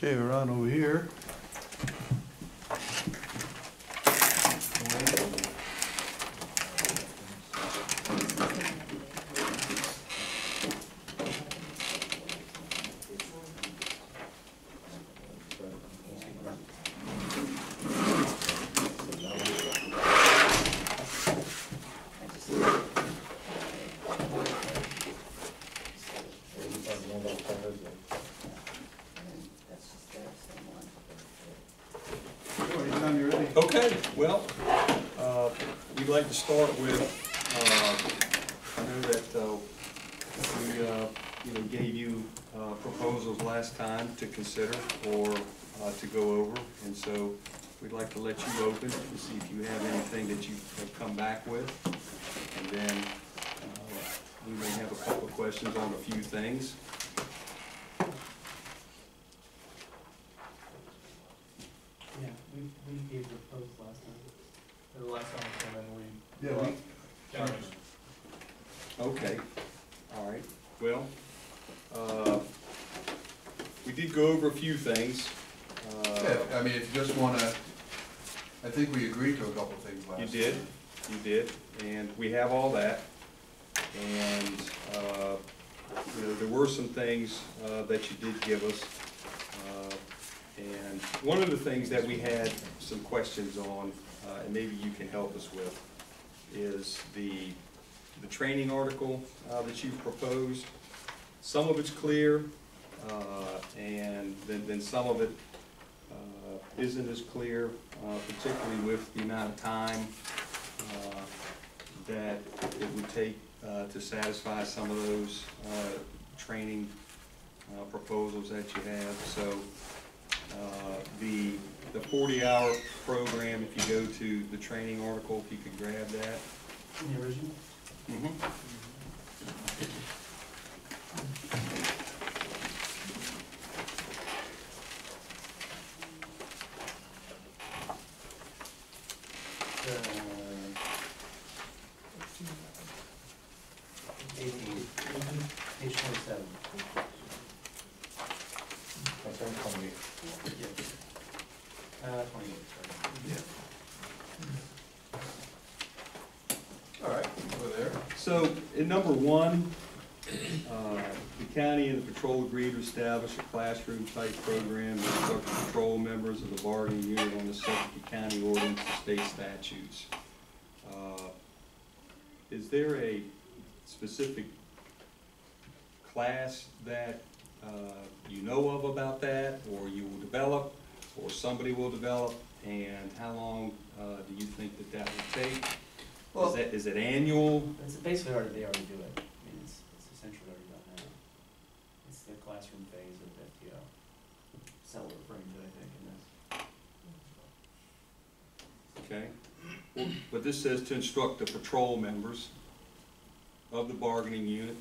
Okay, we're on over here. Anytime you're ready. Okay, well, we'd like to start with, I know that we gave you proposals last time to consider or to go over, and so we'd like to let you open to see if you have anything that you have come back with, and then we may have a couple of questions on a few things. Yeah, we gave proposals last time. The last time we came in, we. Yeah, Okay, all right, well, we did go over a few things. Yeah, I mean, if you just wanna, I think we agreed to a couple of things last time. You did, and we have all that. And, there were some things that you did give us. And one of the things that we had some questions on, and maybe you can help us with, is the training article that you've proposed. Some of it's clear, and then some of it isn't as clear, particularly with the amount of time that it would take to satisfy some of those training proposals that you have. So the 40-hour program, if you go to the training article, if you could grab that. In the original? Mm-hmm. Page 27. That's on 28. Yeah. 28, sorry. All right, over there. So in number 1, the county and the patrol agreed to establish a classroom-type program to instruct the patrol members of the bargaining unit on the subject of county ordinance and state statutes. Is there a specific class that you know of about that, or you will develop, or somebody will develop, and how long do you think that will take? Well, is it annual? It's basically already, they already do it. I mean, it's essentially already done now. It's the classroom phase of FTO. That's what we're referring to, I think, in this. Okay. Well, but this says to instruct the patrol members of the bargaining unit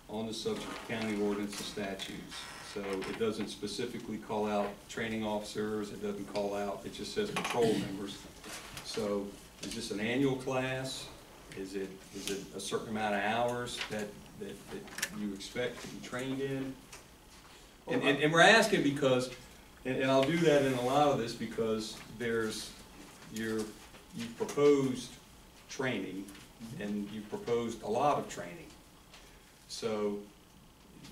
on the subject of county ordinance and statutes. So it doesn't specifically call out training officers, it doesn't call out, it just says patrol members. So is this an annual class? Is it a certain amount of hours that you expect to be trained in? And we're asking because, and I'll do that in a lot of this, because you've proposed training, and you've proposed a lot of training. So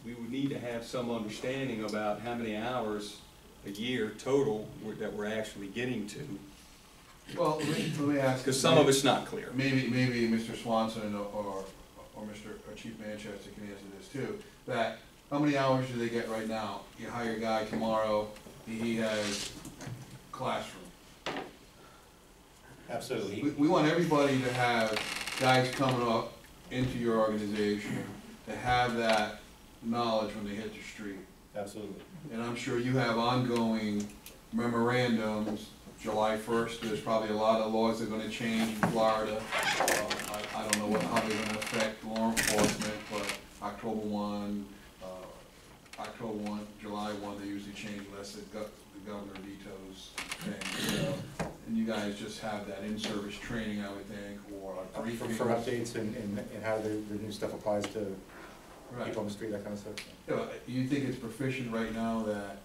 we would need to have some understanding about how many hours a year total that we're actually getting to. Well, let me ask. Because some of it's not clear. Maybe Mr. Swanson or Chief Manchester can answer this too. That how many hours do they get right now? You hire a guy tomorrow, he has classroom. Absolutely. We want everybody to have guys coming up into your organization to have that knowledge when they hit the street. Absolutely. And I'm sure you have ongoing memorandums. July 1st, there's probably a lot of laws that are going to change in Florida. I don't know how they're going to affect law enforcement, but October 1, July 1, they usually change unless the governor vetoes things. And you guys just have that in-service training, I would think, or for updates and how the new stuff applies to right. people on the street, that kind of stuff. You think it's proficient right now that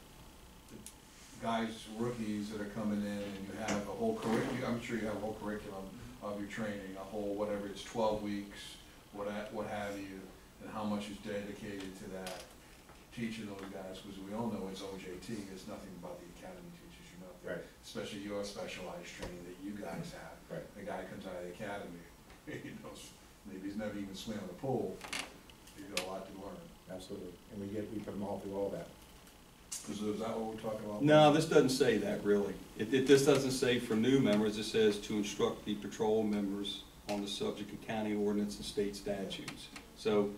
guys, rookies that are coming in, and you have a whole curriculum, I'm sure you have a whole curriculum of your training, a whole, whatever, it's 12 weeks, what have you, and how much is dedicated to that, teaching those guys, because we all know it's OJT, it's nothing about the academy teaches you nothing. Right. Especially your specialized training that you guys have. Right. The guy comes out of the academy, he knows, maybe he's never even swam in a pool, he's got a lot to learn. Absolutely, and we put them all through all that. Is that what we're talking about? No, this doesn't say that really. This doesn't say for new members, it says to instruct the patrol members on the subject of county ordinance and state statutes. So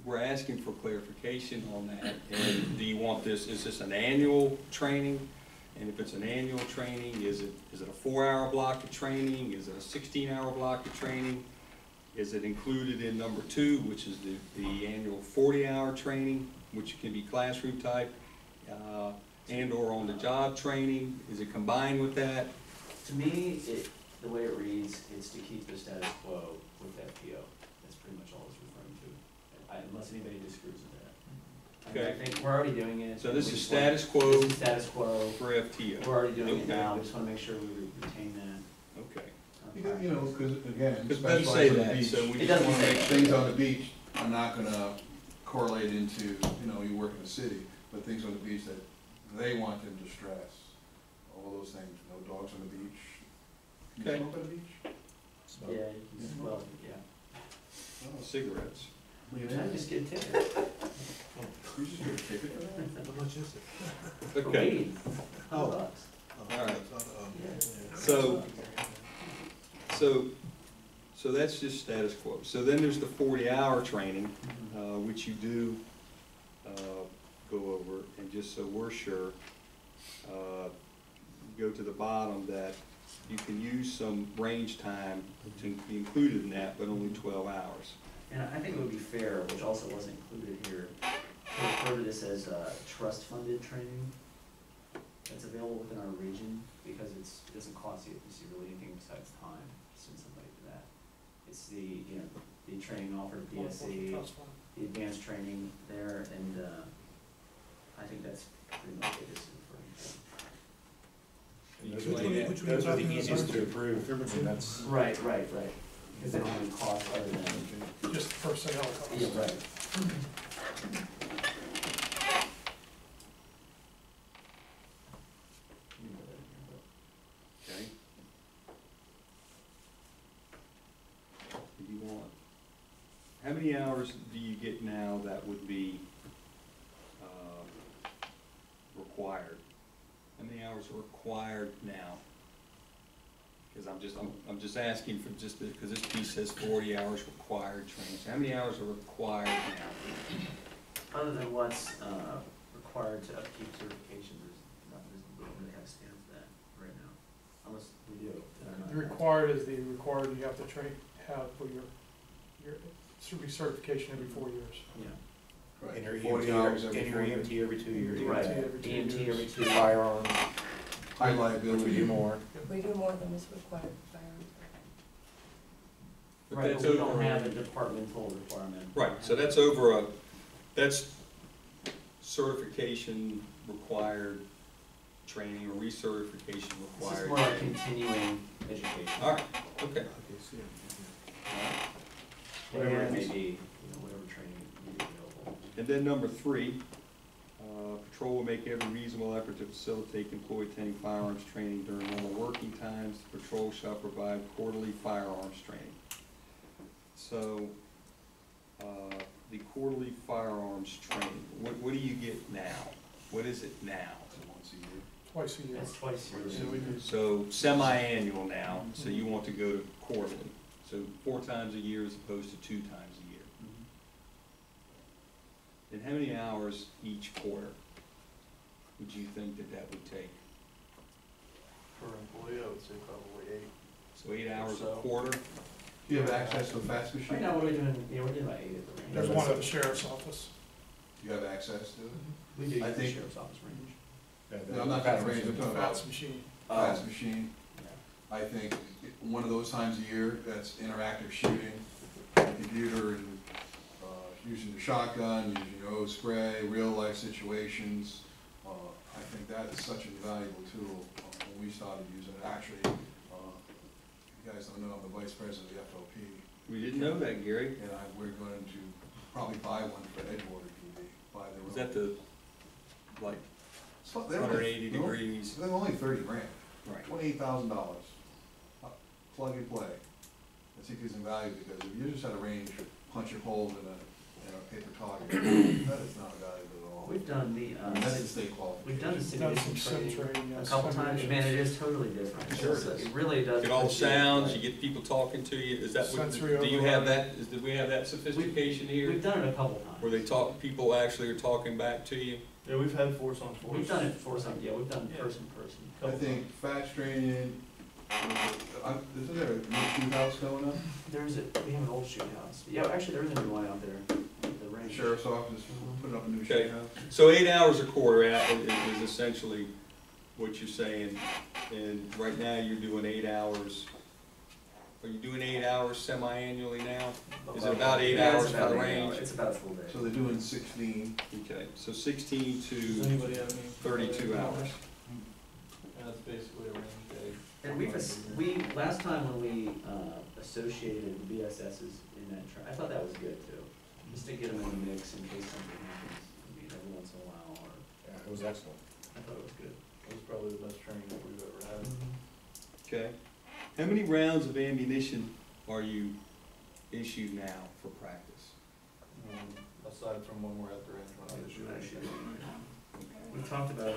we're asking for clarification on that. And do you want this, is this an annual training? And if it's an annual training, is it a 4-hour block of training? Is it a 16-hour block of training? Is it included in number 2, which is the annual 40-hour training, which can be classroom type, and or on the job training? Is it combined with that? To me, the way it reads, it's to keep the status quo with FTO. That's pretty much all it's referring to, unless anybody disagrees with that. I mean, Okay. I think we're already doing it. So this We is just want- status quo This is status quo. for FTO. We're already doing it Okay. now, we just wanna make sure we retain that. Okay. You know, because again, Because it doesn't say specialized on the that, beach, so we It just doesn't want to say make that. sure. things on the beach are not gonna correlate into, you know, you work in the city, but things on the beach that they want them to stress, all those things, no dogs on the beach. Can you Okay. smoke on the beach? Yeah, you can, well, yeah. Oh, Cigarettes. look at I that. just get a ticket. You just get a ticket for that? How much is it? For Okay, weed. Oh. $100. all right. Yeah. So that's just status quo. So then there's the 40-hour training, Mhm. which you do go over, and just so we're sure, go to the bottom that you can use some range time to be included in that, but only 12 hours. And I think it would be fair, which also wasn't included here, to refer to this as trust-funded training that's available within our region, because it doesn't cost you really anything besides time to send somebody to that. It's the training offered at DSC, the advanced training there, and I think that's pretty much what this is referring Can you explain that? Which one are you Those are the talking about? easiest to approve, and that's, to. Right, because they don't have any cost other than, Just personnel costs. yeah, right. Okay. Do you want, how many hours do you get now that would be required? How many hours are required now? Because I'm just asking for just, because this piece says 40 hours required training. So how many hours are required now? Other than what's required to upkeep certification, we don't really have a standard for that right now, unless we do. then I'm not- The required is the required you have to have for your recertification every 4 years. Yeah. Right. in your 40 EMT, hours in every your 4 years. EMT every 2 years. Right, every 2 EMT years. every 2. Firearms, High which we liability. do more. We do more than is required for firearms. But Right, that's but we don't over have a departmental requirement. Right, so that's over that's certification required training or recertification This is required. more like continuing education. All right, okay. Whatever it may be, whatever training you need available. And then number 3, patrol will make every reasonable effort to facilitate employee attending firearms training during normal working times. The patrol shall provide quarterly firearms training. So, the quarterly firearms training, what do you get now? What is it now? Once a year. Twice a year. That's twice a year. Yeah, we do. So semi-annual now, so you want to go to quarterly. So 4 times a year as opposed to 2 times a year. Mhm. And how many hours each quarter would you think that would take? Per employee, I would say probably 8. So 8 hours a So- quarter? Do you have access to a fax Right machine? now, what are we doing, we're doing about 8 at the range. There's one at the sheriff's office. Do you have access to it? We do I use the think- sheriff's office range. No, I'm not talking range, I'm The talking fax about machine. fax machine. Yeah. I think one of those times a year, that's interactive shooting, computer and, using the shotgun, using your O spray, real life situations. I think that is such an invaluable tool when we started using it. Actually, you guys don't know, I'm the vice president of the FOP, We didn't know that, Gary. and we're going to probably buy one for Edgewater TV, buy their own. Is that the, like, So they're only- 180 degrees? They're only 30 grand, Right. $28,000, plug and play. I think it's invaluable because if you just had a range, punch your holes in a paper target, that is not valuable at all. We've done the, I mean, that's the state qualification. we've done the Done some simulation sim training training, a yes. couple times, man, it is totally different. Sure it It's- is. It really does. Get all the put you- sounds, you get people talking to you, is that what, Sensory do you have override. that, do we have that sophistication here? We've done it a couple times. Where they talk, people actually are talking back to you? Yeah, we've had force on force. We've done it for some, yeah, we've done Yeah. person to person. I think fast training, isn't there a new shoot house going up? There's a, we have an old shoot house. Yeah, actually, there is a new one out there, the The range. sheriff's office putting up a new Okay. shoot house. So 8 hours a quarter is essentially what you're saying, and right now you're doing 8 hours. Are you doing 8 hours semi-annually now? Is it about 8 Yeah, it's hours for about the 8 range? hours. It's about a full day. So they're doing 16. Okay, so 16 Does to anybody have any? 32 hours. Yeah, that's basically a range day. And last time when we, associated the BSS's in that I thought that was good too. Just to get them in the mix in case something happens, I mean, every once in a while, or, Yeah, it was excellent. I thought it was good. It was probably the best training that we've ever had. Okay. How many rounds of ammunition are you issued now for practice? Aside from when we're at the range, when I was shooting. We talked about it.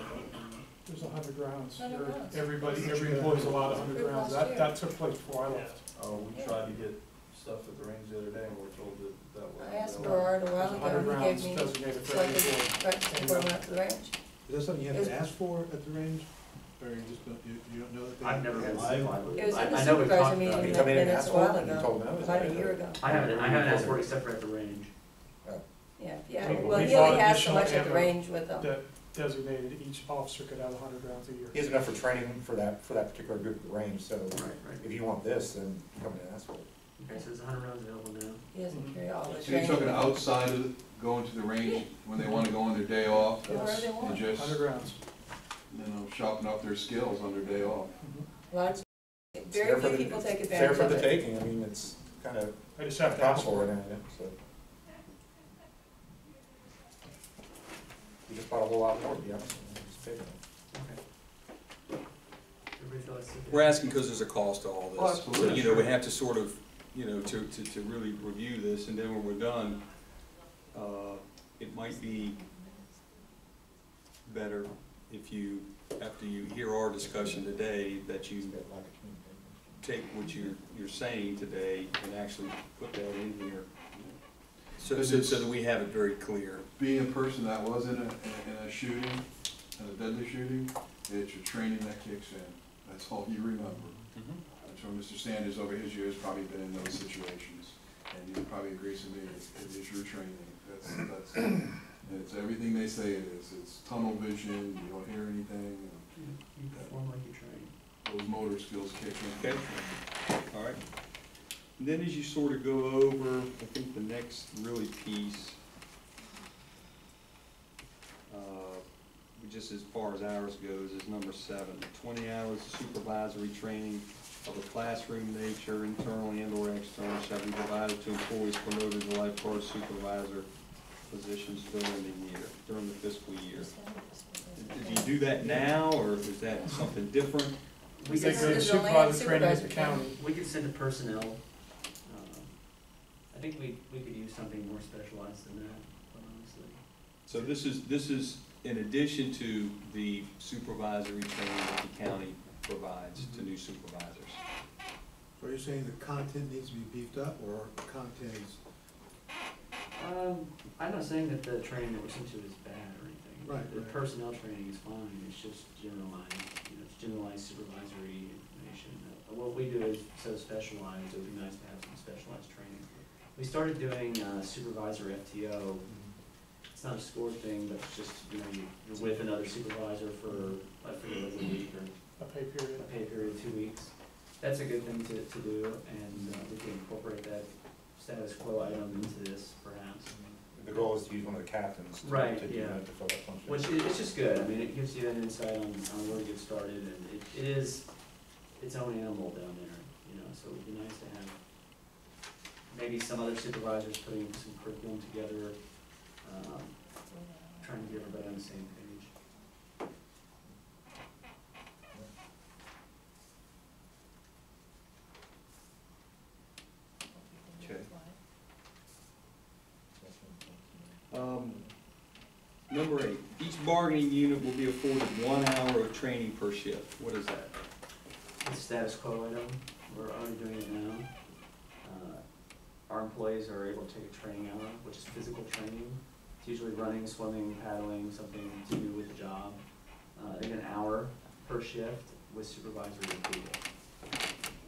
There's 100 rounds. 100 rounds. Every employee's allowed 100 rounds. Last year. That took place before I left. We tried to get stuff at the range the other day and we were told that that wasn't. I asked available. Gerard a There's while 100 ago, he rounds gave me, designated for so I every could employee. practice before I went out to the range. Is that something you have to ask for at the range? Or you just don't, you don't know that they? I've never been supervisor. It was in the I know we've supervisor talked about meeting it. You in come in and minutes ask a for it, while and you ago, told them no? Is about that a year it? ago. I haven't asked for it except for at the range. Yeah, So well, we he bought only has so additional much at the ammo range with them. That designated each officer could have 100 rounds a year. He has enough for training for that particular group at the range, so Right. if you want this, then come in and ask for it. Okay, so there's 100 rounds available now. He doesn't carry all the So you're talking training. outside of going to the range when they wanna go on their day off? Go wherever they And want. just, 100 rounds. sharpen up their skills on their day off. A lot of, It's very there for few the- people take It's there advantage for of the it. taking, I mean, it's kind of I just have to ask possible for right it. now, yeah, so. We just bought a whole lot more, to be honest, just paid for it. Okay. Everybody feel that's okay? We're asking because there's a cost to all this. Oh, absolutely, So, you know, we sure. have to sort of, you know, to really review this, and then when we're done, it might be better if you, after you hear our discussion today, that you It's got lack of communication. take what you're saying today and actually put that in here. So that we have it very clear. Being a person that was in a shooting, in a deadly shooting, it's your training that kicks in. That's all you remember. I'm sure Mr. Sanders over his years probably been in those situations, and he probably agrees with me, it is your training. It's everything they say it is. It's tunnel vision, you don't hear anything, You perform like you train. and those motor skills kick in. Okay. All right. And then as you sort of go over, I think the next really piece, just as far as hours goes, is number 7. 20 hours of supervisory training of a classroom nature, internally and/or external, shall be provided to employees promoted to lifeguard supervisor positions during the fiscal year. Do you do that now, or is that something different? We They could go to This is only on supervisor training at the supervisor training. county. We could send to personnel. I think we could use something more specialized than that, quite honestly. So this is in addition to the supervisory training that the county provides to new supervisors. Are you saying the content needs to be beefed up, or the content is? I'm not saying that the training that we're sent to is bad or anything. Right, The right. personnel training is fine, it's just generalized, it's generalized supervisory information. What we do is so specialized, it would be nice to have some specialized training. We started doing supervisor FTO. It's not a score thing, but it's just, you're with another supervisor for, I forget, like a week or A pay period. a pay period of 2 weeks. That's a good thing to do, and we can incorporate that status quo item into this perhaps. the goal is to use one of the captains Right, to do yeah. that, to fill that function. Which, it's just good, I mean, it gives you an insight on where to get started, and it is its own animal down there, you know, so it would be nice to have maybe some other supervisors putting some curriculum together, trying to get everybody on the same page. Okay. Number 8, each bargaining unit will be afforded 1 hour of training per shift. What is that? It's status quo item, we're already doing it now. Our employees are able to take a training hour, which is physical training. It's usually running, swimming, paddling, something to do with the job. They get an hour per shift with supervisory approval.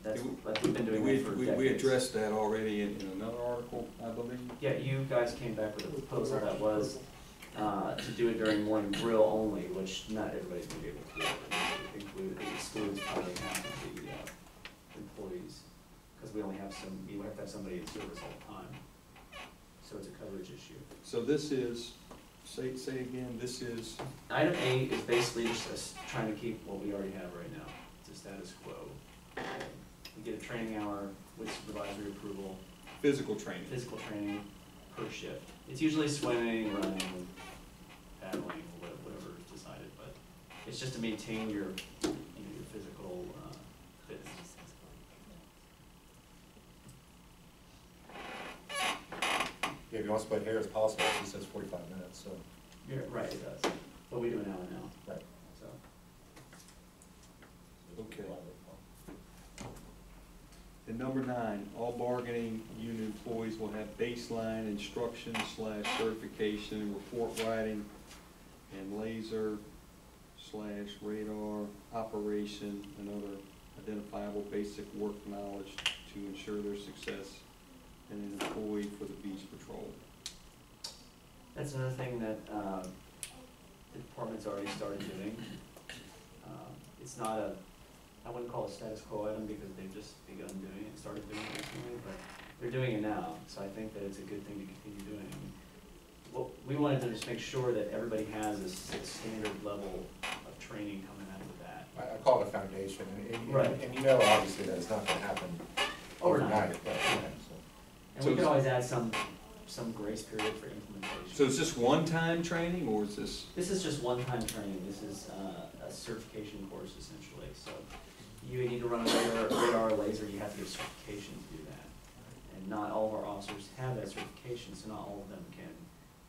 That's, like, we've been doing it for decades. We addressed that already in another article, I believe. Yeah, you guys came back with a proposal that was, to do it during morning drill only, which not everybody's gonna be able to do. It excludes probably half of the, employees, because we only have you have to have somebody in service all the time. So it's a coverage issue. So this is, say again, this is, Item 8 is basically just us trying to keep what we already have right now. It's a status quo. We get a training hour with supervisory approval, physical training. physical training per shift. It's usually swimming, running, paddling, whatever is decided, but it's just to maintain your, your physical fitness. Yeah, if you want to split hairs, possible, it says 45 minutes, so. Yeah, right, it does. But we do an hour now, Right. so. Okay. And number 9, all bargaining unit employees will have baseline instruction / certification, report writing, and laser / radar operation and other identifiable basic work knowledge to ensure their success and an employee for the beach patrol. That's another thing that the department's already started doing. It's not I wouldn't call it a status quo item because they've just begun doing it, started doing it recently, but they're doing it now, so I think that it's a good thing to continue doing. What we wanted to just make sure that everybody has a standard level of training coming out of that. I call it a foundation, Right. and you know, obviously, that it's not gonna happen overnight, but, so. And we can always add some grace period for implementation. So is this one-time training, or is this? This is just one-time training, this is a certification course essentially, so you need to run a radar laser, you have to get certification to do that. And not all of our officers have that certification, so not all of them can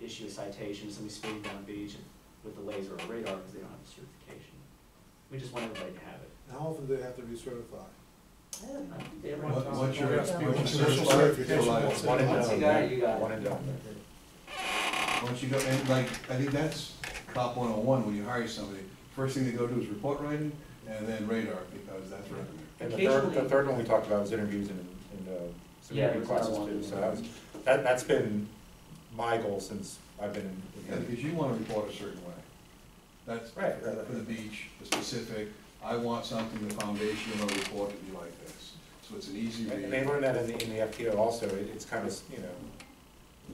issue a citation to somebody speeding down the beach with the laser or radar because they don't have a certification. We just want everybody to have it. How often do they have to recertify? I think they One run- time. Once you're, Yes, once you're official certified certification, for life. that's it. One and Once done. you got it, you got it. One and done. Once you go, and like, I think that's cop 101, when you hire somebody, first thing they go do is report writing, and then radar, because that's revenue. And Occasionally- the third one we talked about was interviews and some Yeah, interview there's another classes one. too, so that's been my goal since I've been in. Yeah, because you wanna report a certain way. That's, Right. for the beach, the specific, I want something, the foundation of a report to be like this. So it's an easy And they read. learn that in the FTO also, it's kind of, you know,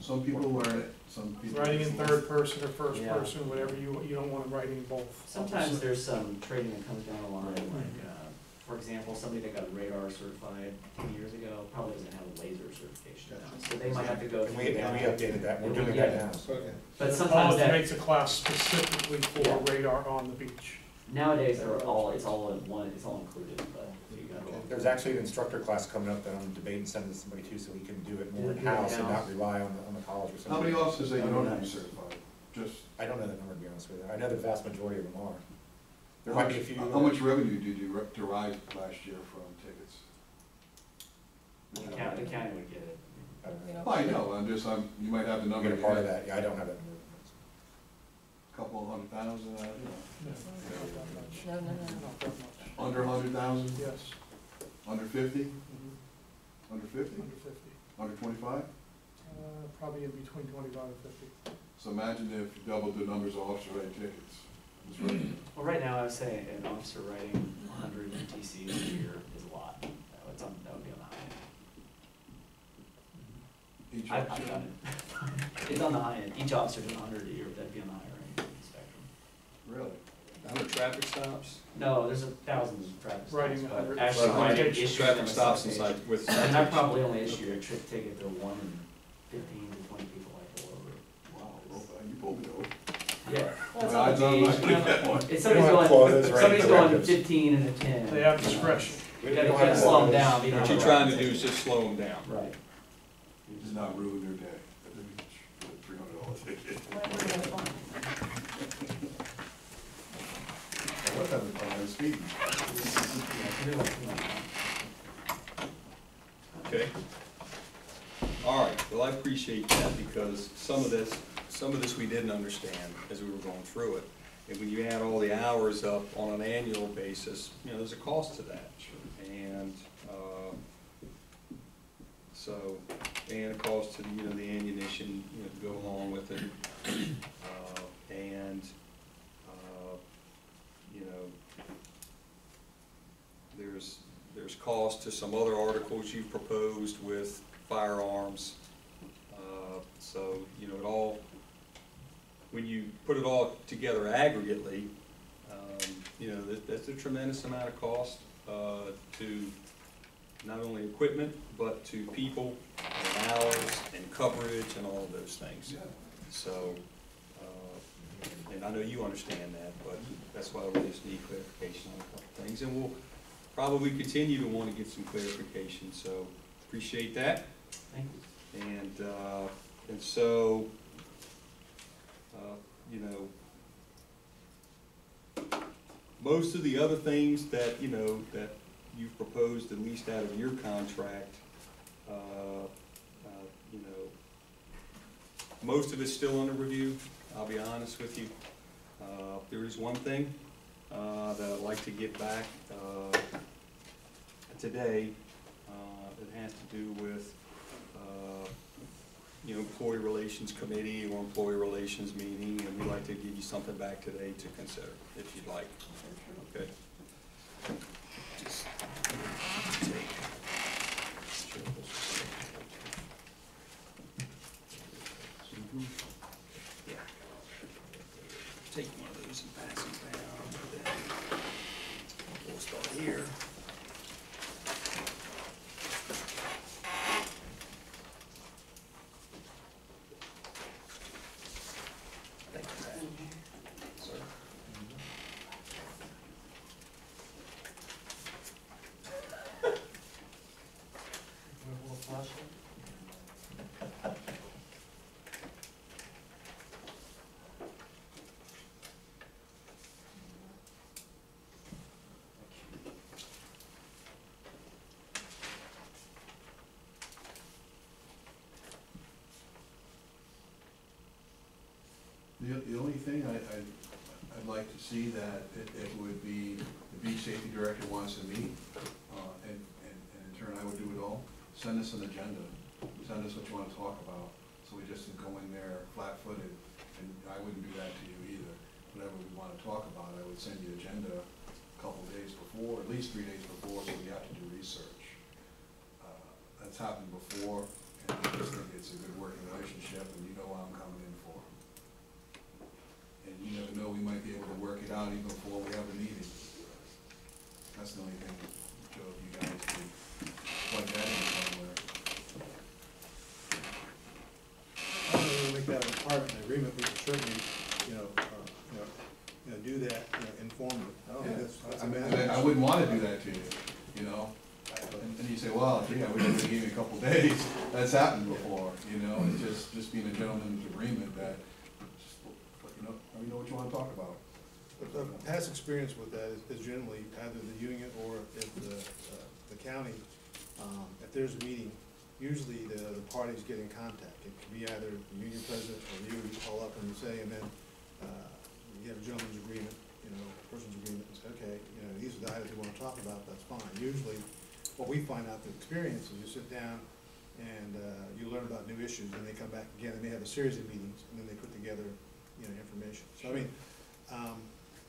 Some people learn it, some people. Writing in third person or first Yeah. person, whatever you don't want to write in both. Sometimes there's some training that comes down the line, like, for example, somebody that got radar certified 10 years ago probably doesn't have a laser certification now, so they might have to go and through we that. updated that, we're doing that now. so. Okay. But sometimes College that, makes a class specifically for Yeah. radar on the beach. nowadays, it's all in one, it's all included, but you got it all. There's actually an instructor class coming up that I'm debating sending to somebody too, so we can do it more Do it in-house and in-house. not rely on the college or something. How many officers that you don't have Nice. certified? Just. I don't know the number, to be honest with you. I know the vast majority of them are. There might be a few. How much revenue did you derive last year from tickets? The county would get it. I don't know. Well, I know, you might have the You number. get a part of that, yeah, I don't have that number. Couple of 100,000, I don't know. No, No, no, no. not that much. Under 100,000, Yes. under 50, Mhm. under 50, Under 50. under 25? Probably in between 25 and 50. So imagine if you doubled the numbers of officer writing tickets. It's revenue. Well, right now, I would say an officer writing 100 TCs a year is a lot. That would be on the high end. Each I've officer? done it. It's on the high end, each officer does 100 a year, but that'd be on the higher end of the spectrum. Really? How many traffic stops? No, there's thousands of traffic stops, Writing but 100. actually Right. writing Traffic issues Traffic them a stops citation. inside with. And I probably only citations. issue a trip ticket to 1 in 15 to 20 people I pull over. Wow, well, you pulled me over. Yeah. Well, I don't like that one. It's somebody's You want going, quotas, right, somebody's going directives. 15 and a 10. They have discretion. You gotta slow them down. you What don't you're have trying a to do right is just slow them down. Right. Does not ruin their day. $300 ticket. What happened if I was speeding? Okay. All right, well, I appreciate that because some of this we didn't understand as we were going through it. And when you add all the hours up on an annual basis, you know, there's a cost to that. And, so, and a cost to, you know, the ammunition, you know, to go along with it. And, you know, there's cost to some other articles you've proposed with firearms. So, you know, it all, when you put it all together aggregately, you know, that's a tremendous amount of cost to not only equipment, but to people, and hours, and coverage, and all of those things. Yeah. So, and I know you understand that, but that's why we just need clarification on a couple things. And we'll probably continue to want to get some clarification, so appreciate that. Thank you. And so, you know, most of the other things that, you know, that you've proposed, at least out of your contract, you know, most of it's still under review, I'll be honest with you. There is one thing that I'd like to get back today. It has to do with, you know, employee relations committee or employee relations meeting, and we'd like to give you something back today to consider, if you'd like. Okay? Just take. Mhm. Yeah. Take one of those and pass them down. Then we'll start here. Thank you, Pat. Sir. The only thing I'd like to see that it would be, the beach safety director wants to meet, and in turn I would do it all, send us an agenda, send us what you wanna talk about, so we just go in there flat-footed, and I wouldn't do that to you either. Whatever we wanna talk about, I would send you agenda a couple of days before, at least 3 days before, so we have to do research. That's happened before, and I just think it's a good working relationship, and you know what I'm coming in for. And you never know, we might be able to work it out even before we have a meeting. That's the only thing, Joe, you guys can plug that in somewhere. I don't know, make that a requirement in the agreement, we can certainly, do that, informally. I don't think that's I a mean, bad. I wouldn't wanna do that to you, you know? And you say, well, yeah, we only gave you a couple days, that's happened before, you know? It's just being a gentleman's agreement that, just, you know, we know what you wanna talk about. But the past experience with that is generally either the union or if the county, if there's a meeting, usually the parties get in contact. It could be either the union president or you call up and you say, and then you have a gentleman's agreement, person's agreement, and say, okay, these are the items we want to talk about, that's fine. Usually, what we find out through experience is you sit down and you learn about new issues, and they come back again, and they have a series of meetings, and then they put together, information. So, I mean,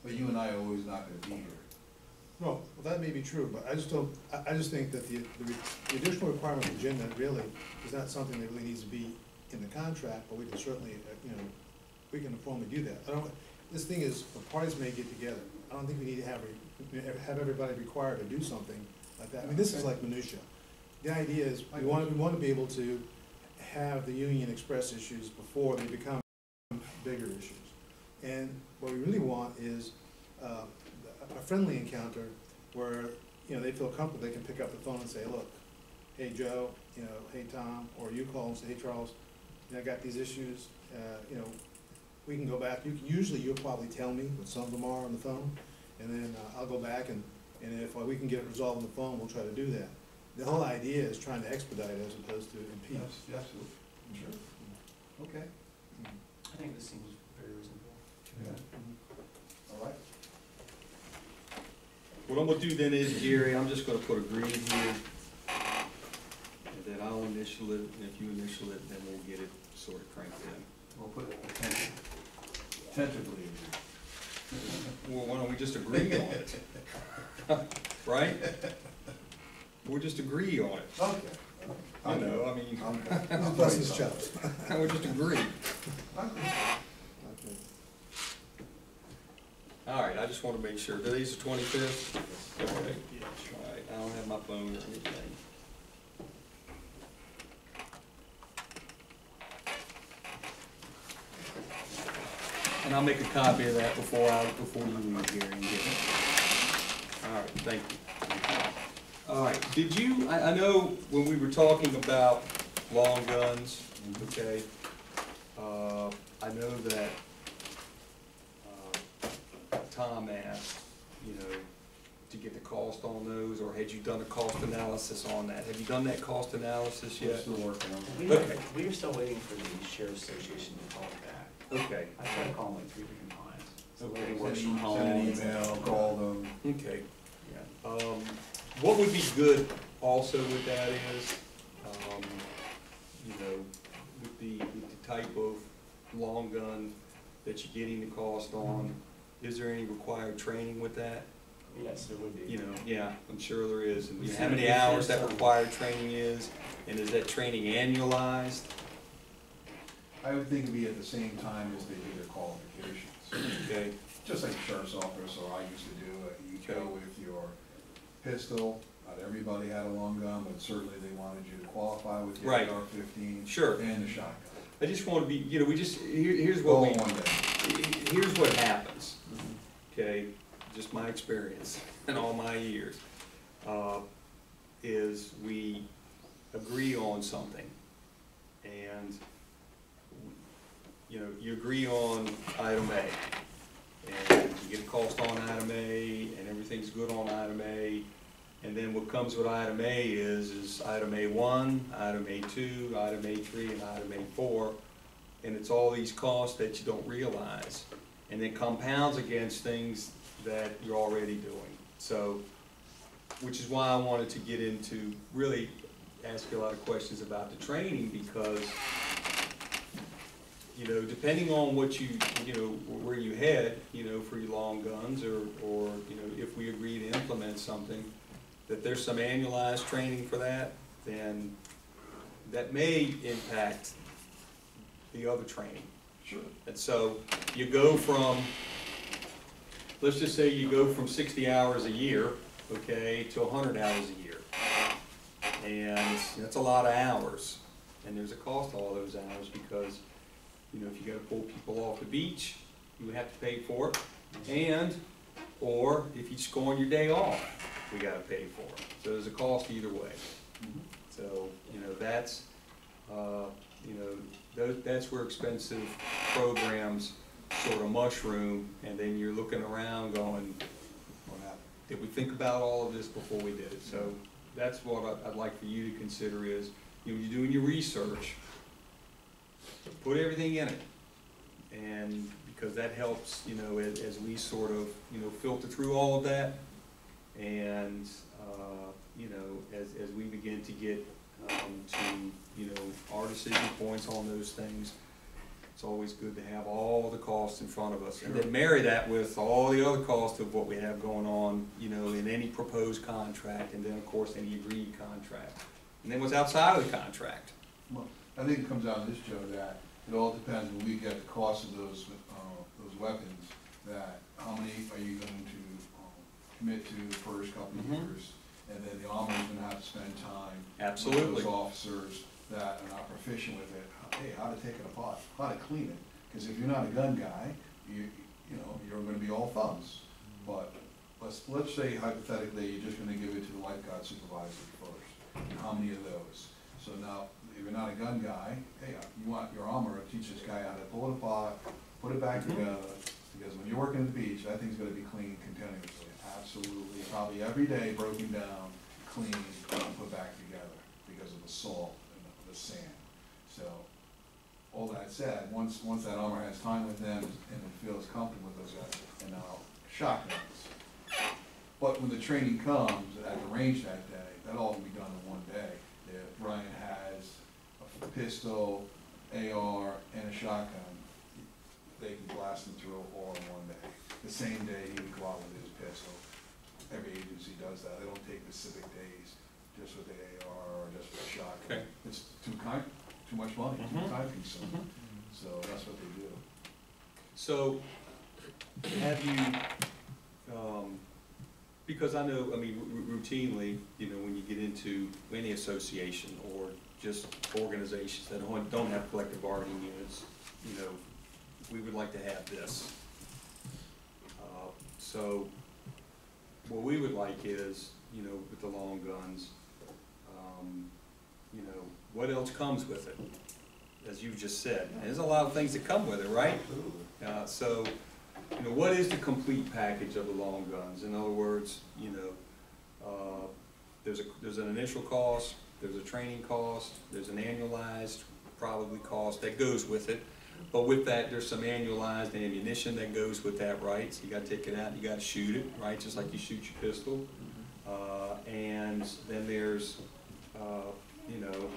But you and I are always not gonna be here. no, Well, that may be true, but I just don't, I just think that the additional requirement of agenda really is not something that really needs to be in the contract, but we can certainly, you know, we can formally do that. I don't, this thing is, the parties may get together. I don't think we need to have everybody required to do something like that. I mean, this is like minutia. The idea is, we want to be able to have the union express issues before they become bigger issues. And what we really want is a friendly encounter where, you know, they feel comfortable, they can pick up the phone and say, look, hey Joe, you know, hey Tom, or you call and say, hey Charles, you know, I got these issues, you know, we can go back, usually you'll probably tell me what some of them are on the phone, and then I'll go back and if we can get it resolved on the phone, we'll try to do that. The whole idea is trying to expedite it as opposed to impede. Yes, absolutely, sure. Okay, I think this seems very reasonable. yeah, all right. What I'm gonna do then is, Gary, I'm just gonna put agreed here, and then I'll initial it, and if you initial it, then we'll get it sort of cranked in. We'll put it tentatively. Well, why don't we just agree on it? Right? We'll just agree on it. Okay. I know, I mean, Just bust his chops. we'll just agree. Okay. All right, I just want to make sure. Today's the 25th? Okay. All right, I don't have my phone or anything. And I'll make a copy of that before you leave here and get it. All right, thank you. All right, did you, I know when we were talking about long guns, okay, I know that Tom asked, you know, to get the cost on those, or had you done a cost analysis on that? Have you done that cost analysis We're yet? still working on it. Okay. We are still waiting for the Sheriff's Association to call it back. Okay, I tried to call them like 3 different times. So Okay, everybody works from home. Send an email, call them. okay. Yeah. What would be good also with that is, you know, with the type of long gun that you're getting the cost on, is there any required training with that? Yes, there would be. You know, yeah, I'm sure there is. And We how many said- hours that required training is, and is that training annualized? I would think it'd be at the same time as they do their qualifications. Okay, Just like the sheriff's office, or I used to do, you go with your pistol, not everybody had a long gun, but certainly they wanted you to qualify with your Right. AR-15. Sure. And the shotgun. I just want to be, you know, here's what All we, in one day. here's what happens, Mhm. okay? Just my experience in all my years, is we agree on something, and, you know, you agree on item A, and you get a cost on item A, and everything's good on item A, and then what comes with item A is item A1, item A2, item A3, and item A4, and it's all these costs that you don't realize, and it compounds against things that you're already doing. So, which is why I wanted to get into, really ask you a lot of questions about the training, because, you know, depending on what you know, where you head, you know, for your long guns, or, you know, if we agree to implement something, that there's some annualized training for that, then that may impact the other training. Sure. And so you go from, let's just say you go from 60 hours a year, okay, to 100 hours a year. And that's a lot of hours. And there's a cost to all those hours, because, you know, if you gotta pull people off the beach, you have to pay for it. And, or if you just go on your day off, we gotta pay for it. So there's a cost either way. So, you know, that's, you know, that's where expensive programs sort of mushroom, and then you're looking around going, What happened? did we think about all of this before we did it? So that's what I'd like for you to consider is, you know, you're doing your research, put everything in it. And because that helps, you know, as we sort of, you know, filter through all of that, and, you know, as we begin to get to, you know, our decision points on those things, It's always good to have all the costs in front of us, and then marry that with all the other costs of what we have going on, you know, in any proposed contract, and then, of course, any agreed contract. And then what's outside of the contract. Well, I think it comes down to this, Joe, that it all depends when we get the cost of those weapons, that how many are you going to commit to the first couple of years? And then the armory's gonna have to spend time. Absolutely. With those officers that are not proficient with it, hey, how to take it apart, how to clean it. Because if you're not a gun guy, you know, you're gonna be all thumbs. But let's say hypothetically, you're just gonna give it to the lifeguard supervisor first. How many of those? So now, if you're not a gun guy, hey, you want your armor to teach this guy how to pull it apart, put it back together. Because when you're working at the beach, that thing's gonna be cleaned continuously. Absolutely, probably every day, broken down, cleaned, and put back together because of the salt and the sand. So, all that said, once that armor has time with them and it feels comfortable with those guys, and now shotguns. But when the training comes at the range that day, that all can be done in one day. If Ryan has a pistol, AR, and a shotgun, they can blast them through all in one day. The same day he would go out with his pistol. Every agency does that. They don't take specific days just with the AR or just with the shotgun. Okay. It's too much money, too time consuming. So that's what they do. So, have you, because I know, I mean, routinely, you know, when you get into any association or just organizations that don't have collective bargaining units, you know, we would like to have this. So, what we would like is, you know, with the long guns, you know, what else comes with it? As you just said, and there's a lot of things that come with it, right? So, you know, what is the complete package of the long guns? In other words, you know, there's an initial cost, there's a training cost, there's an annualized probably cost that goes with it. But with that, there's some annualized ammunition that goes with that, right? So you gotta take it out, you gotta shoot it, right? Just like you shoot your pistol. And then there's, you know,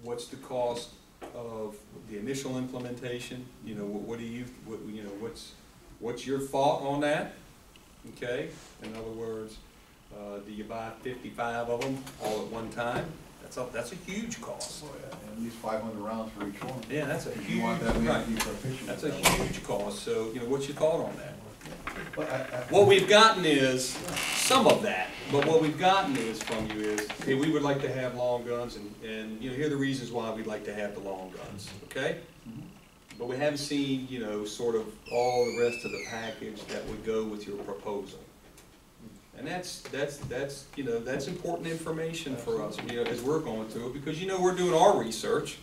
what's the cost of the initial implementation? You know, what's your thought on that? Okay, in other words, do you buy 55 of them all at one time? That's a huge cost. Oh, yeah, and at least 500 rounds for each one. Yeah, that's a If huge, you want that many right. to be proficient. That's a with that. huge cost. So, you know, what's your thought on that? But What we've gotten is some of that, but what we've gotten is from you is, hey, we would like to have long guns, and you know, here are the reasons why we'd like to have the long guns, okay? But we haven't seen, you know, sort of all the rest of the package that would go with your proposal. And that's you know, that's important information for us, you know, as we're going through it, because you know, we're doing our research,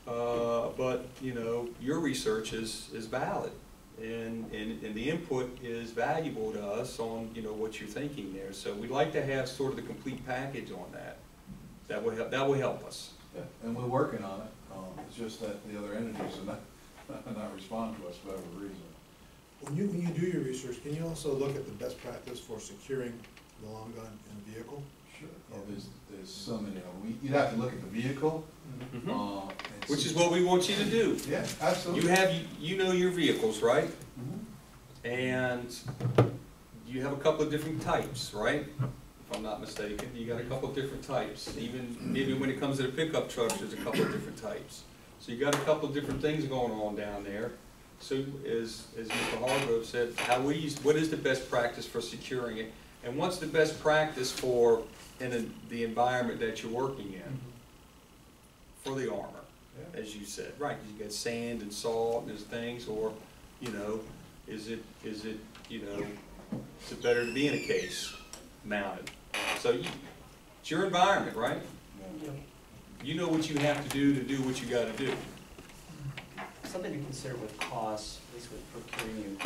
but you know, your research is valid. And the input is valuable to us on, you know, what you're thinking there. So we'd like to have sort of the complete package on that. That will help us. Yeah, and we're working on it. It's just that the other entities are not responding to us for whatever reason. When you do your research, can you also look at the best practice for securing the long gun in a vehicle? Sure. Well, there's so many of them. You'd have to look at the vehicle. And Which see- is what we want you to do. Yeah, absolutely. You know your vehicles, right? Mhm. And you have a couple of different types, right? If I'm not mistaken, you got a couple of different types. Even when it comes to the pickup trucks, there's a couple of different types. So you got a couple of different things going on down there. So as Mr. Hargrove said, what is the best practice for securing it? And what's the best practice for the environment that you're working in for the armor? Yeah. As you said, right, you got sand and salt and there's things, or, you know, is it, you know, is it better to be in a case mounted? So it's your environment, right? You know what you have to do what you gotta do. Something to consider with costs, at least with procuring you,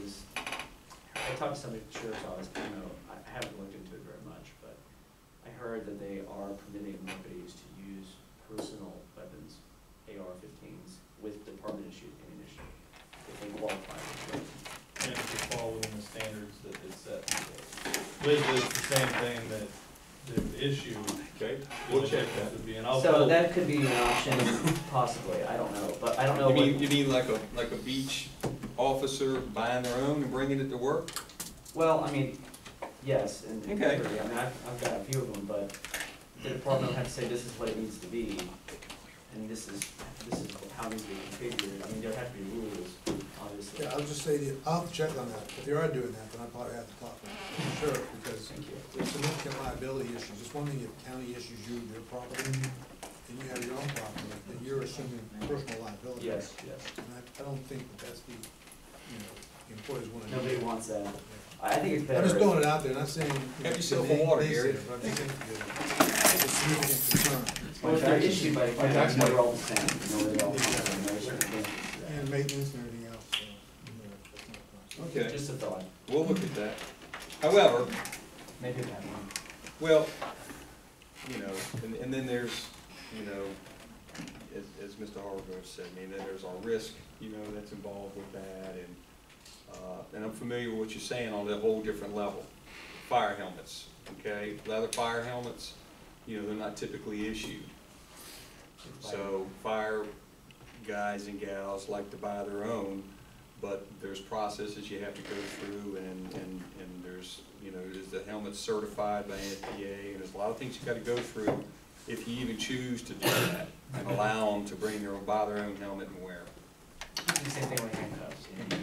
is, I talked to somebody at the sheriff's office, I don't know, I haven't looked into it very much, but I heard that they are permitting companies to use personal weapons, AR-15s, with department issued ammunition, if they qualify. And to fall within the standards that is set. Which is the same thing that they would issue. Okay, we'll check that. Would be, and I'll So pull- that could be an option, possibly, I don't know, but I don't know what. You mean like a beach officer buying their own and bringing it to work? Well, I mean, yes, and, Okay. I mean, I've got a few of them, but the department will have to say, this is what it needs to be, and this is how it needs to be configured, I mean, there have to be rules, obviously. Yeah, I'll just say, I'll have to check on that. If you are doing that, then I probably have to talk to the sheriff, because Thank you. there's significant liability issues. It's one thing if county issues you your property, and you have your own property, then you're assuming personal liability. Yes, yes, And I don't think that that's the, the employees wanna do. nobody wants that, I think it's better. I'm just throwing it out there, not saying. Have yourself a water, they say Gary. it, but I think it's a significant concern. Well, if they're issued by the my tax county, they're money. all the same, nobody else, and there's certain things to that. And maintenance and everything else, so, that's not a problem. Okay, Just a thought, we'll look at that. However, maybe that one. well, and then there's, as Mr. Hargrove said, I mean, then there's our risk, that's involved with that, and I'm familiar with what you're saying on a whole different level. Fire helmets, okay, leather fire helmets, they're not typically issued. So fire guys and gals like to buy their own, but there's processes you have to go through, and there's, is the helmet certified by NFPA, and there's a lot of things you gotta go through if you even choose to do that, and allow them to buy their own helmet and wear it. The same thing with handcuffs, you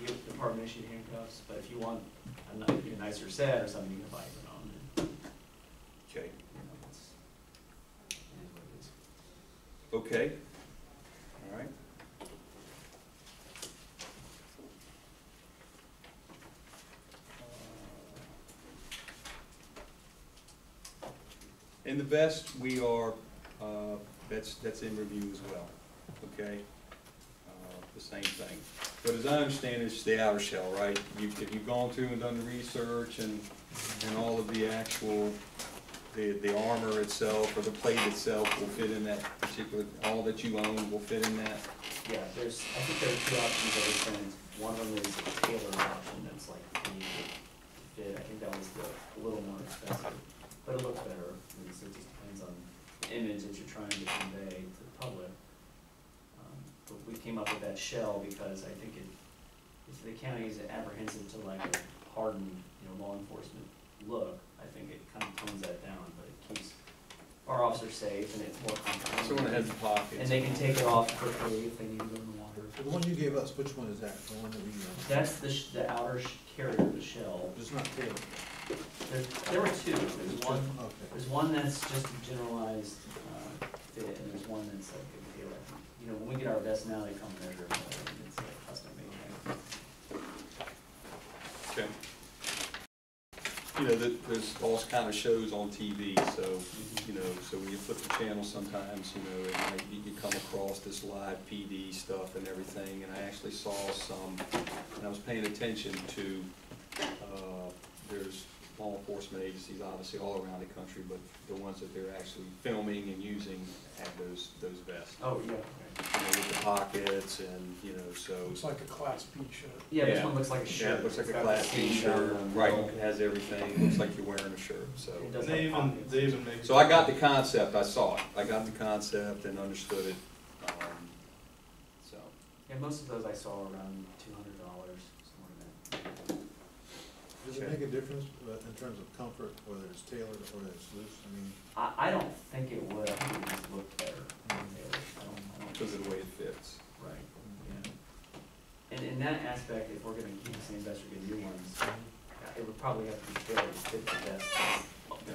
get department issued handcuffs, but if you want a nicer set or something, you can buy your own, and, Okay, it's, it is what it is. okay, all right. And the vest, we are, that's in review as well, okay? The same thing. But as I understand, it's the outer shell, right? If you've gone through and done the research and all of the actual, the armor itself or the plate itself will fit in that particular, all that you own will fit in that? Yeah, I think there are two options that are sent, one of them is a tailored option that's like the fit, I think that was a little more expensive, but it looks better, it just depends on the image that you're trying to convey to the public. But we came up with that shell because I think if the county is apprehensive to like a hardened, law enforcement look, I think it kind of tones that down, but it keeps our officers safe and it's more comfortable. So when it has the pockets. And they can take it off quickly if they need to go in the water. The one you gave us, which one is that? The one that we, That's the outer carrier, the shell. it's not tailored. There were two. Okay. There's one that's just a generalized fit, and there's one that's like a tailor. When we get our vests now, they come measured, and it's like custom made. Okay. There's all kind of shows on TV, so, so when you flip the channel sometimes, it might be, you come across this live PD stuff and everything, and I actually saw some, and I was paying attention to, there's law enforcement agencies, obviously, all around the country, but the ones that they're actually filming and using have those vests. Oh, yeah. With the pockets and, so. Looks like a Class B shirt. Yeah, this Yeah. one looks like a shirt. Yeah, it looks like It's a got Class the B seam down shirt, the right, middle. it has everything, it looks like you're wearing a shirt, so. It does They have even, pockets. they even make. So I got the concept, I saw it, I got the concept and understood it, so. Yeah, most of those I saw around $200, somewhere in that. Does it make a difference in terms of comfort, whether it's tailored or whether it's loose? I mean, I don't think it would, I think it would just look better. Tailored. I don't. Because of the way it fits. Right, yeah. And in that aspect, if we're gonna keep the same vest or get new ones, it would probably have to be tailored to fit the vest.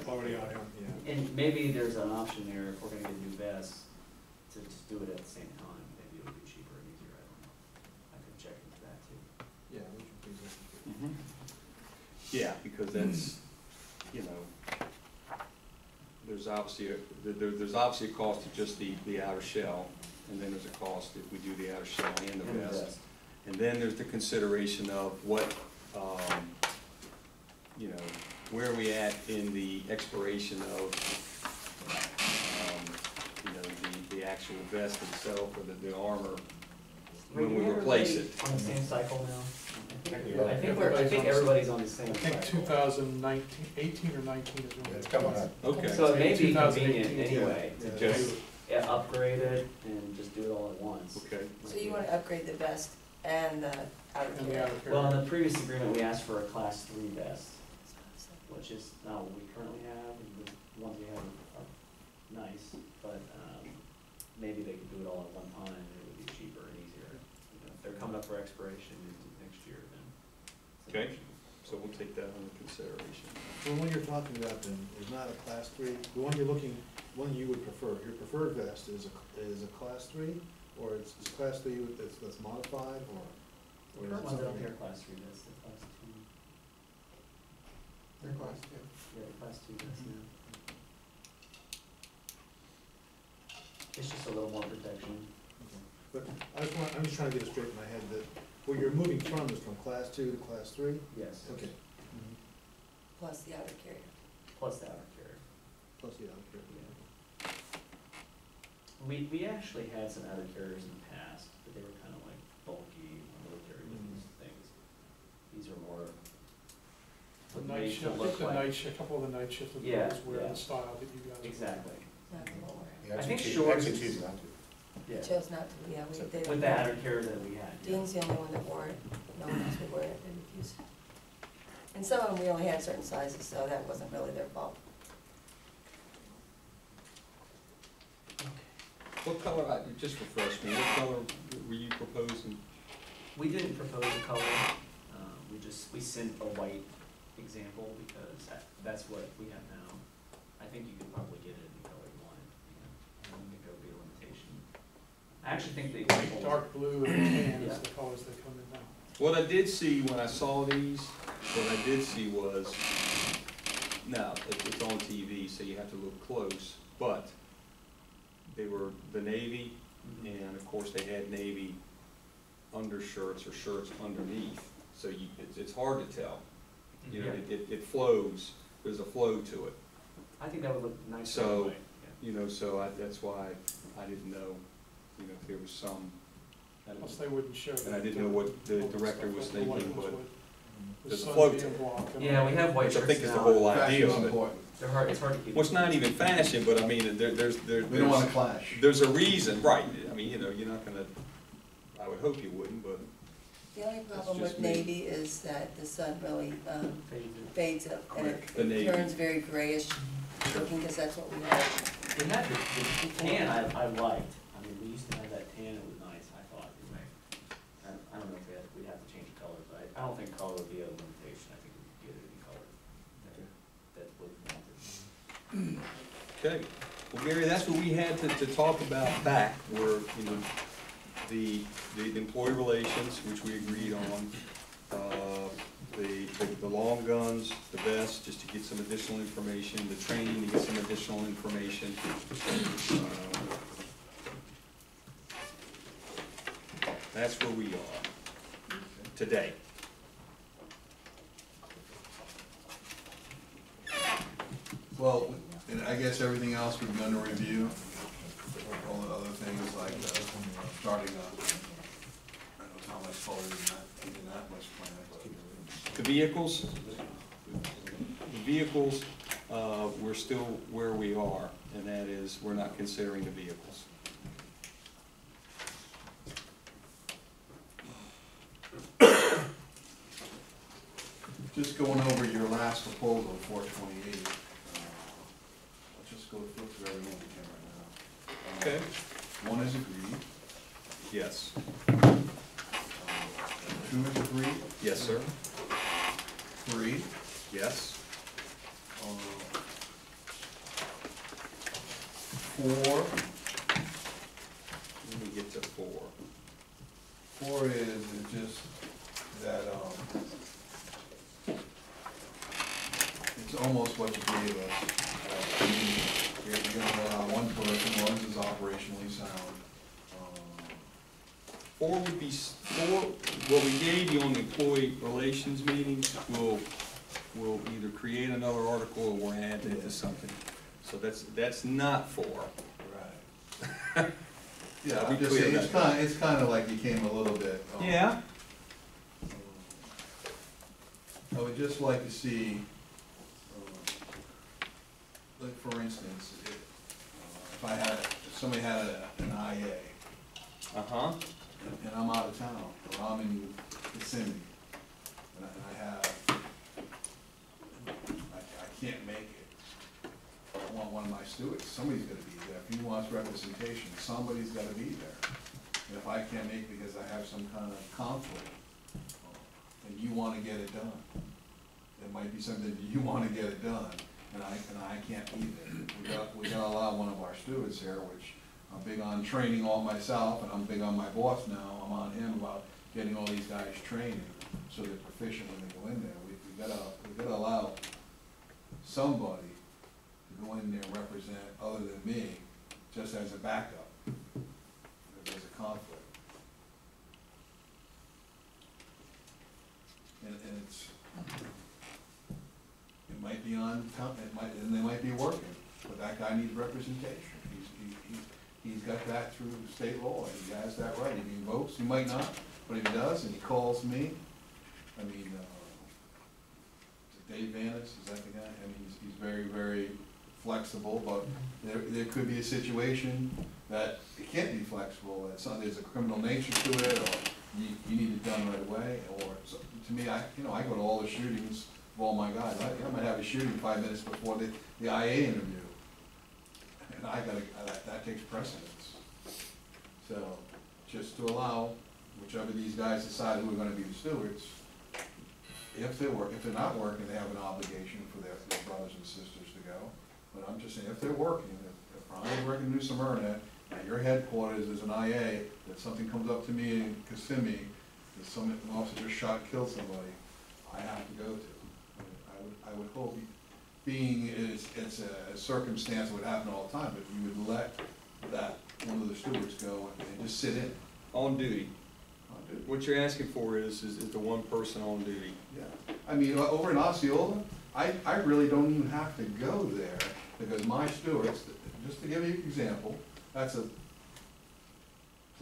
already on, yeah. And maybe there's an option there, if we're gonna get new vests, to just do it at the same time, maybe it would be cheaper and easier, I don't know. I could check into that too. Yeah, we should be looking for. Yeah, because that's, there's obviously a cost to just the outer shell, and then there's a cost if we do the outer shell and the And the vest. vest. And then there's the consideration of what, where are we at in the expiration of, the actual vest itself or the armor when we replace it. On the same cycle now? I think I think everybody's on the same. I think cycle. 2019, 18 or 19 is when. Yeah, it's coming up. Okay. So it may be 2018, convenient anyway to yeah. just upgrade it and just do it all at once. Okay. So you wanna upgrade the vest and the outer And the carrier? outer Well, in carrier. the previous agreement, we asked for a class 3 vest, which is not what we currently have, and the ones we have are nice, but, maybe they could do it all at one time, and it would be cheaper and easier. You know, if they're coming up for expiration next year, then. it's an Okay. option. So we'll take that under consideration. The one you're talking about then is not a class 3, the one you're looking, one you would prefer, your preferred vest is a class 3? Or it's class 3 that's modified, or? The current ones, I don't think are class 3 vests, they're class 2. They're class 2. Yeah, they're class 2 vests now. It's just a little more protection. But I'm just trying to get it straight in my head that what you're moving from is from class 2 to class 3? Yes. Okay. Plus the outer carrier. Plus the outer carrier. Plus the outer carrier. Yeah. We actually had some outer carriers in the past, but they were kind of like bulky, military looking things. These are more. The made night to shift, I look think the like- night shift, a couple of the night shift of Yeah, those wear yeah. the style that you guys. Exactly. Not the lower. Yeah, I think actually, shorts actually is- choose not to. Yeah. Chose not to, yeah, So- they don't. With the outer carrier that we had. yeah. Dean's the only one that wore it, no one else would wear it, they refused. And some of them, we only had certain sizes, so that wasn't really their fault. What color, just refresh me, what color were you proposing? We didn't propose a color, we sent a white example because that's what we have now. I think you could probably get it in the color you wanted, I don't think that would be a limitation. I actually think the Like example. dark blue and tan Yeah. is the colors that come in now. What I did see when I saw these, was, now, it's on TV, so you have to look close, but they were the navy, Mhm. and of course they had navy undershirts or shirts underneath, so it's hard to tell. You know, Yeah. it flows, there's a flow to it, I think that would look nice. So- anyway, you know, so that's why I didn't know, you know, if there was some. I don't Plus know. they wouldn't show. And I didn't know what the director was stuff like the white thinking, ones but would. The there's a sun flow being to it. blocked and Yeah, all we that. have white Which I shirts think is the now. whole idea Fashion's of it. important. They're hard, it's hard to keep. Well, it's not even fashion, but I mean, there's We don't wanna clash. there's a reason, right, I mean, you know, you're not gonna, I would hope you wouldn't, but, The only problem just with me. navy is that the sun really Fades in. fades it, and The navy. it turns very grayish looking, because that's what we have. We had the tan I liked, I mean, we used to have that tan, it was nice, I thought, anyway. I don't know if we'd have to change the color, but I don't think color would be a limitation, I think we could get it any color that would want it. okay. Well, Gary, that's what we had to talk about back, were, you know, the employee relations, which we agreed on, the long guns, the vest, just to get some additional information, the training to get some additional information. That's where we are today. Well, and I guess everything else we've done to review, all the other things like, starting up. I don't know how much color is not, even that much plan, but. The vehicles, we're still where we are, and that is, we're not considering the vehicles. Just going over your last proposal, 428. I'll just go through everyone we can right now. Okay. One is agreed, Yes. 2 is agreed, Yes, sir. 3, Yes. 4, Let me get to 4. 4 is just that, it's almost what you gave us. You're gonna allow one person, one's is operationally sound. 4 would be, 4, what we gave you on the employee relations meetings, we'll either create another article or we'll add it to something. So that's not 4. Right. Yeah, Be I'm just clear saying, about it's kinda like you came a little bit. Yeah. I would just like to see, like, for instance, if somebody had an IA, Uh-huh. and I'm out of town, or I'm in Kissimmee, and I can't make it. I want one of my stewards, somebody's gotta be there. If he wants representation, somebody's gotta be there. And if I can't make it because I have some kind of conflict, and you wanna get it done, it might be something that you wanna get it done, and I can't be there. We gotta allow one of our stewards here, which I'm big on training all myself, and I'm big on my boss now, I'm on him about getting all these guys trained, so they're proficient when they go in there. We gotta allow somebody to go in there and represent other than me, just as a backup, if there's a conflict. And it's, it might be on, and they might be working, but that guy needs representation. He's got that through state law, he has that right, if he votes, he might not, but if he does, and he calls me, I mean, Dave Vanis, is that the guy? I mean, he's very, very flexible, but there could be a situation that it can't be flexible, that there's a criminal nature to it, or you need it done right away, or, so, to me, I go to all the shootings of all my guys, I might have a shooting 5 minutes before the IA interview. And that takes precedence. So, just to allow whichever these guys decide who are gonna be the stewards, if they're not working, they have an obligation for their brothers and sisters to go. But I'm just saying, if they're working, if I'm working in New Smyrna, at your headquarters as an IA, that something comes up to me in Kissimmee, that some officer shot and killed somebody, I have to go to. I would hope, being it's a circumstance that would happen all the time, but you would let that one of the stewards go and just sit in. On duty. On duty. What you're asking for is the one person on duty. Yeah, I mean, over in Osceola, I really don't even have to go there, because my stewards, just to give you an example, that's a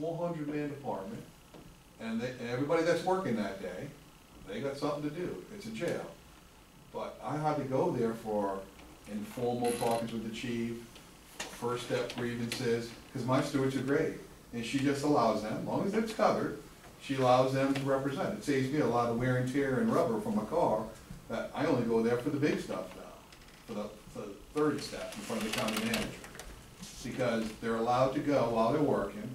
400-man department, and everybody that's working that day, they got something to do, it's a jail. But I had to go there for informal talkings with the chief, first step grievances, because my stewards are great. And she just allows them, as long as it's covered, she allows them to represent. It saves me a lot of wear and tear and rubber from my car, that I only go there for the big stuff now, for the third step in front of the county manager. Because they're allowed to go while they're working.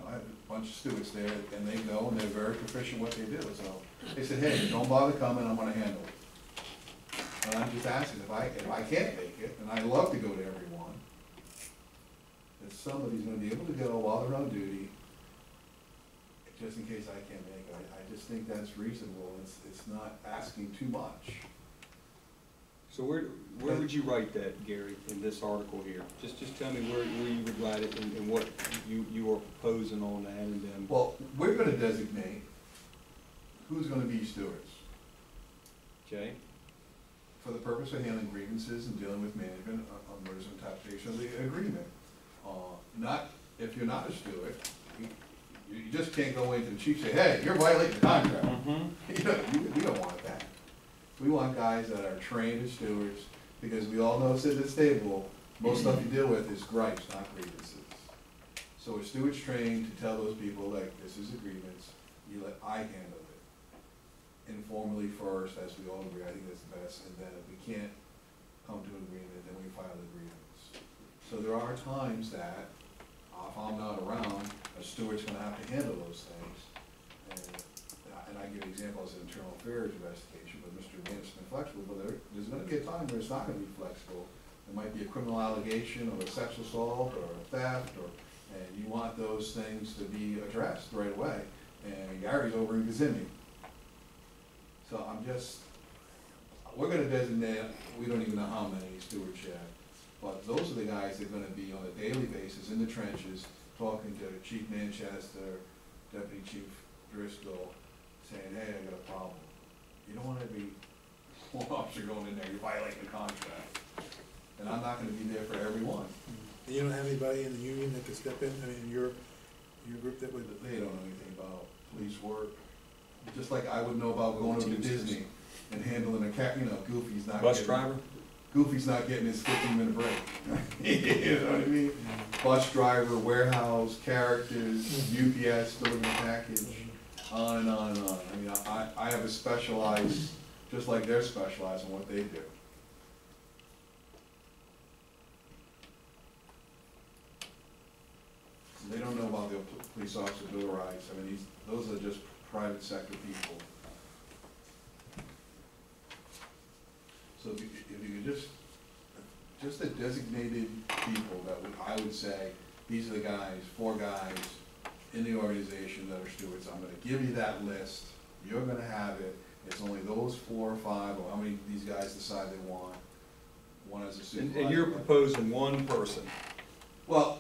I have a bunch of stewards there, and they go, and they're very proficient what they do, so they said, hey, don't bother coming, I'm gonna handle it. And I'm just asking, if I can't make it, and I love to go to every one, that somebody's gonna be able to go while they're on duty, just in case I can't make it. I just think that's reasonable, it's not asking too much. So where would you write that, Gary, in this article here? Just tell me where you would write it and what you are proposing on that, and then. Well, we're gonna designate who's gonna be stewards, Okay, for the purpose of handling grievances and dealing with management on murders and interpretation of the agreement. Not, if you're not a steward, you just can't go into the chief and say, hey, you're violating the contract. We don't want that. We want guys that are trained as stewards, because we all know at this table, most stuff you deal with is gripes, not grievances. So a steward's trained to tell those people, like, this is a grievance, I handle it. Informally first, as we all agree, I think that's the best, and then if we can't come to an agreement, then we file the grievance. So there are times that, if I'm not around, a steward's gonna have to handle those things. And I give examples of internal affairs investigation, but Mr. Vanis has been flexible, but there's gonna be a time where it's not gonna be flexible. There might be a criminal allegation, or a sexual assault, or a theft, and you want those things to be addressed right away. And Gary's over in Kissimmee. So we're gonna designate, we don't even know how many stewards yet, but those are the guys that are gonna be on a daily basis in the trenches, talking to Chief Manchester, Deputy Chief Driscoll, saying, hey, I got a problem. You don't wanna be one officer going in there, you're violating the contract. And I'm not gonna be there for every one. And you don't have anybody in the union that could step in, I mean, your group that would. They don't know anything about police work, Just like I would know about going to Disney and handling a cat, you know, Goofy's not Bus getting- driver? Goofy's not getting his 15-minute break. You know what I mean? Bus driver, warehouse, characters, UPS, delivering a package, on and on and on. I mean, I have a specialized, just like they're specialized in what they do. They don't know about the police officer bill of rights. I mean, those are just private sector people. So if you could just the designated people that I would say, these are the guys, 4 guys in the organization that are stewards. I'm gonna give you that list, you're gonna have it. It's only those 4 or 5, or how many these guys decide they want. One as a supervisor. And you're proposing one person. Well,